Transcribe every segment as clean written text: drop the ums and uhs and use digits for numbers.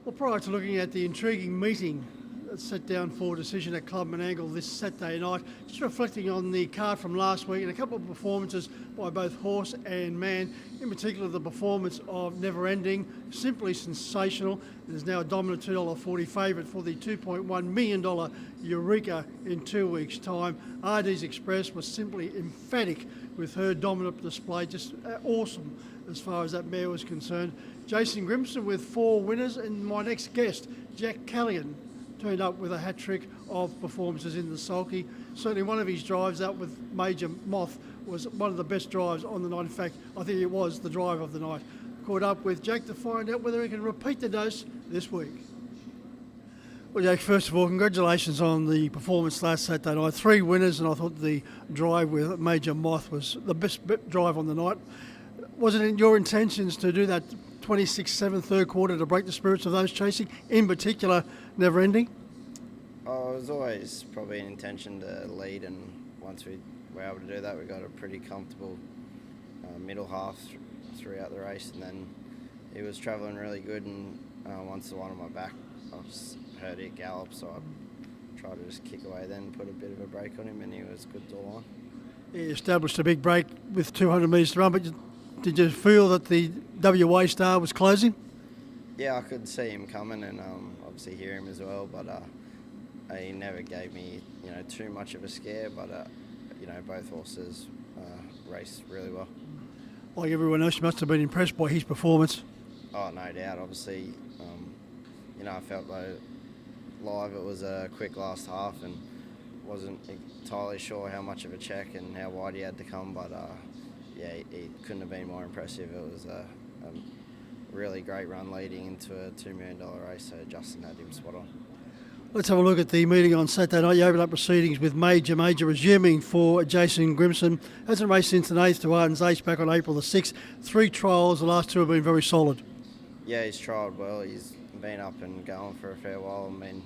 Well, prior to looking at the intriguing meeting that's set down for decision at Club Menangle this Saturday night, just reflecting on the card from last week and a couple of performances by both horse and man, in particular the performance of Never Ending, simply sensational. It is now a dominant $2.40 favourite for the $2.1 million Eureka in 2 weeks' time. RD's Express was simply emphatic with her dominant display, just awesome as far as that mare was concerned. Jason Grimson with 4 winners, and my next guest, Jack Callaghan, turned up with a hat-trick of performances in the sulky. Certainly one of his drives out with Major Moth was one of the best drives on the night. In fact, I think it was the drive of the night. Caught up with Jack to find out whether he can repeat the dose this week. Well, Jack, first of all, congratulations on the performance last Saturday night. 3 winners, and I thought the drive with Major Moth was the best drive on the night. Was it in your intentions to do that 26-7 third quarter to break the spirits of those chasing, in particular Never Ending? Oh, it was always probably an intention to lead, and once we were able to do that, we got a pretty comfortable middle half throughout the race, and then he was travelling really good, and once the one on my back, I just heard it gallop, so I tried to just kick away then, put a bit of a break on him, and he was good to line. He established a big break with 200 metres to run, but did you feel that the WA star was closing? Yeah, I could see him coming, and obviously hear him as well, but he never gave me too much of a scare, but both horses raced really well. Like everyone else, you must have been impressed by his performance. Oh, no doubt. Obviously, I felt though live it was a quick last half, and wasn't entirely sure how much of a check and how wide he had to come, but he couldn't have been more impressive. It was a really great run leading into a $2 million race, so Justin had him spot on. Let's have a look at the meeting on Saturday night. You opened up proceedings with Major resuming for Jason Grimson. Hasn't raced since an 8th to Arden's Ace back on April the 6th. 3 trials, the last 2 have been very solid. Yeah, he's trialled well. He's been up and going for a fair while and been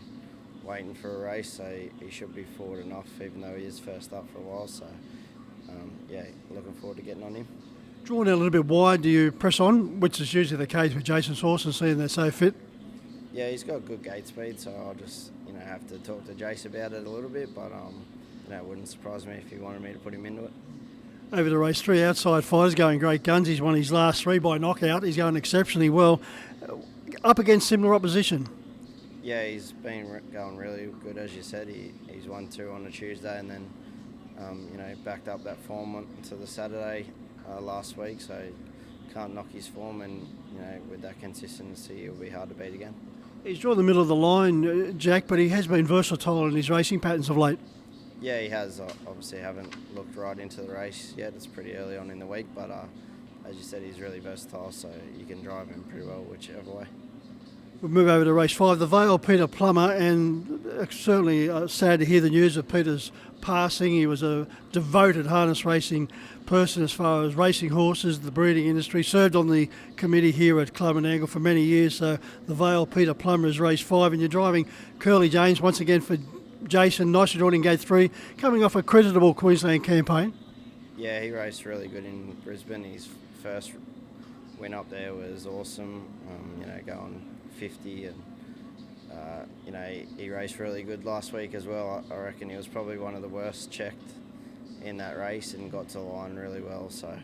waiting for a race, so he should be forward enough, even though he is first up for a while. So, looking forward to getting on him. Drawn out a little bit wide, do you press on, which is usually the case with Jason's horses, seeing they're so fit? Yeah, he's got good gate speed, so I'll just have to talk to Jace about it a little bit, but it wouldn't surprise me if he wanted me to put him into it. Over the race, 3 outside fighters going great guns. He's won his last 3 by knockout. He's going exceptionally well. Up against similar opposition. Yeah, he's been going really good, as you said. He's won 2 on a Tuesday, and then backed up that form to the Saturday last week, so can't knock his form, and with that consistency he'll be hard to beat again. He's drawn the middle of the line, Jack, but he has been versatile in his racing patterns of late. Yeah, he has. Obviously haven't looked right into the race yet. It's pretty early on in the week, but as you said, he's really versatile, so you can drive him pretty well whichever way. We'll move over to race 5, the Vale Peter Plummer, and certainly sad to hear the news of Peter's passing. He was a devoted harness racing person as far as racing horses, the breeding industry, served on the committee here at Club Menangle for many years. So the Vale Peter Plummer is race 5, and you're driving Curly James once again for Jason. Nicely drawn in gate 3, coming off a creditable Queensland campaign. Yeah, he raced really good in Brisbane. His first win up there was awesome, going 50, and he raced really good last week as well. I reckon he was probably one of the worst checked in that race and got to the line really well, so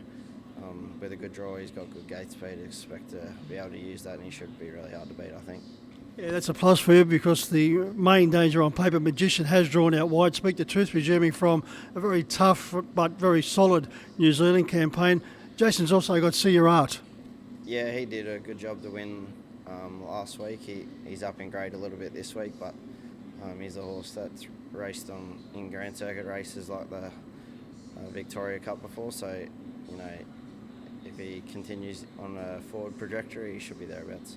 with a good draw he's got good gate speed. Expect to be able to use that, and he should be really hard to beat, I think. Yeah, that's a plus for you, because the main danger on paper, Magician, has drawn out wide. Speak the truth, resuming from a very tough but very solid New Zealand campaign. Jason's also got See Your Art. Yeah, he did a good job to win last week. He's up in grade a little bit this week, but he's a horse that's raced in Grand Circuit races like the Victoria Cup before, so if he continues on a forward trajectory, he should be thereabouts.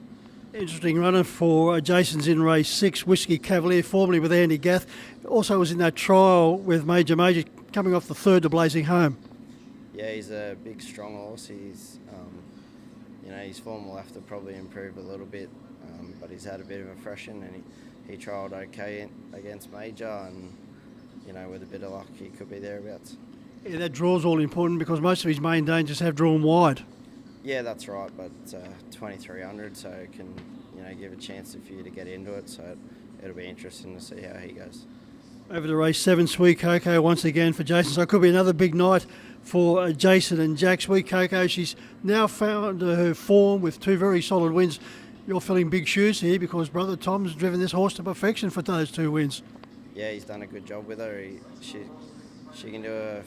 Interesting runner for Jason's in race 6, Whiskey Cavalier, formerly with Andy Gath. Also was in that trial with Major, coming off the 3rd to Blazing Home. Yeah, he's a big, strong horse. He's, his form will have to probably improve a little bit, but he's had a bit of a freshen, and he trialled okay against Major, and with a bit of luck, he could be thereabouts. Yeah, that draw's all important, because most of his main dangers have drawn wide. Yeah, that's right, but 2,300, so give a chance for you to get into it. So it'll be interesting to see how he goes. Over to race 7, Sweet Coco once again for Jason. So it could be another big night for Jason and Jack. Sweet Coco, she's now found her form with 2 very solid wins. You're filling big shoes here because brother Tom's driven this horse to perfection for those 2 wins. Yeah, he's done a good job with her. She can do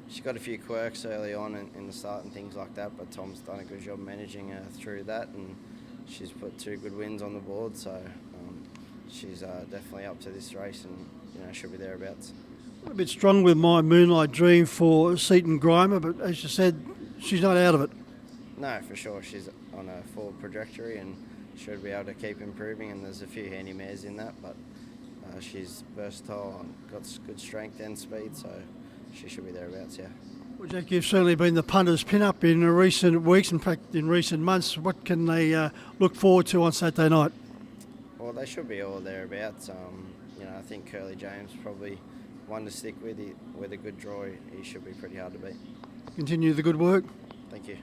she's got a few quirks early on in the start and things like that, but Tom's done a good job managing her through that, and she's put 2 good wins on the board. So she's definitely up to this race, and she'll be thereabouts. A bit strong with my Moonlight Dream for Seaton Grimer, but as you said, she's not out of it. No, for sure. She's on a forward trajectory and should be able to keep improving, and there's a few handy mares in that, but she's versatile and got good strength and speed, so she should be thereabouts, yeah. Well, Jack, you've certainly been the punter's pin-up in recent weeks, in fact in recent months. What can they look forward to on Saturday night? Well, they should be all thereabouts. I think Curly James probably one to stick with. With a good draw, he should be pretty hard to beat. Continue the good work. Thank you.